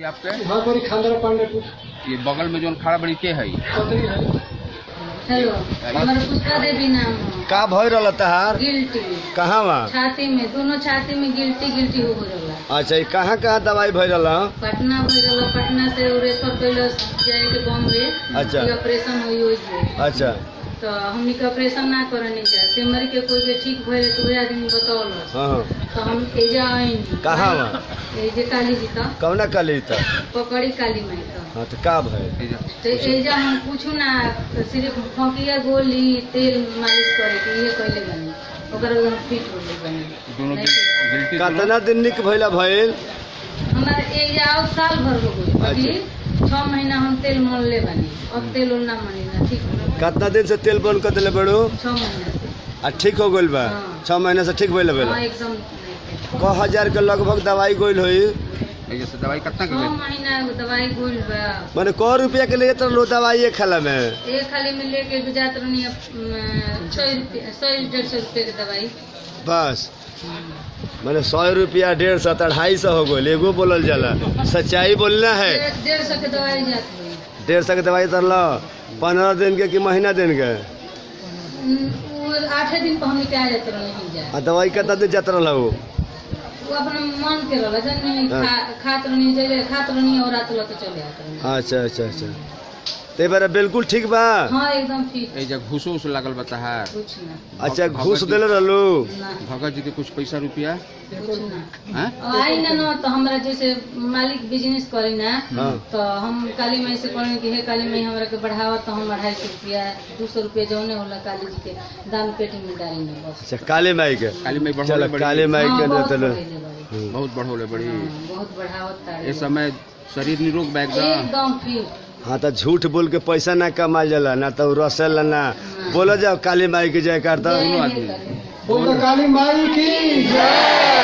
आपके हाँ कोई खानदार पांडे ये बगल में जो खड़ा बड़ी के है हेलो हमारे पुष्पा देवी नाम है। का भय रहा तहार गिल्टी कहाँ वहाँ छाती में दोनों छाती में गिल्टी हो रहा। अच्छा ये कहाँ दवाई भय रहा पटना भर रहा पटना से रेफर कैल जाए के बॉम्बे। अच्छा। ऑपरेशन हुई अच्छा तो हमने के ऑपरेशन ना करने जा सिमरी के कोई के ठीक भइल तो वही आदमी बतावल हाँ तो हम एजा आएंगे कहाँ वहाँ एजे काली जी का कौना काली था पकड़ी काली माई का हाँ तो का भय तो एजा हम पूछू ना सिर्फ फकिया गोली तेल मालिश करे के ये कहले बनी ओकर एकदम फिट हो गई बनी दोनों गिल्टी कितना दिन निक भइला भइल हमारे एजा और साल भर हो गई अभी 6 महीना हम तेल मलले बनी अब तेल ना मनी ना ठीक हो कितना दिन से तेल बंद कर दिले बड़ू 6 महीना से आ ठीक हो गइल बा हाँ। 6 महीने से ठीक भइल हाँ एकदम क हजार के लगभग दवाई गोइल होई जैसे दवाई कितना 6 महीना दवाई गोल बा माने क रुपया के लिए तो लो दवाई एक खाला में एक खाली में लेके जात रहनी 100-150 रुपये की दवाई बस माने 100 रुपया 150 250 हो गइल एगो बोलल जाला सच्चाई बोलना है 150 के दवाई जात हुई 150 के दवाई तर लो 15 दिन के कि महीना दिन के 8 दिन पर हम निकल जाते नहीं जा आ दवाई कितना दिन जात रहला वो वो अपना मन के रहला जन खात रहनी जले खात रहनी और रात लत चले आत रहनी। अच्छा अच्छा अच्छा ते बारे बिल्कुल ठीक बा हां एकदम ठीक ए जब घूसो उस लागल बताहार कुछ ना अच्छा घूस देले रहलू ना भगत जी के कुछ पैसा रुपया कुछ ना हैं आई ना तो हमरा जैसे मालिक बिजनेस करी ना हाँ। तो हम काली माई से कहनी कि हे काली माई हमरा के बढ़ावा तो हम 250 रुपया 200 रुपया जौने होला काली जी के दान पेटी में डाली ना बस अच्छा काली माई के काली माई बढ़ोले चलो बड़ी काली माई के बहुत चलो बढ़ेले बड़ी। बहुत बढ़ोले बड़ी बहुत बढ़ावत तारी इस समय शरीर निरोग बैग एकदम ठीक हाँ तो झूठ बोल के पैसा ना कमाल जाला ना तो रसल ना बोलो जाओ काली माई की जयकार तो जय हिंद। काली माई की जय।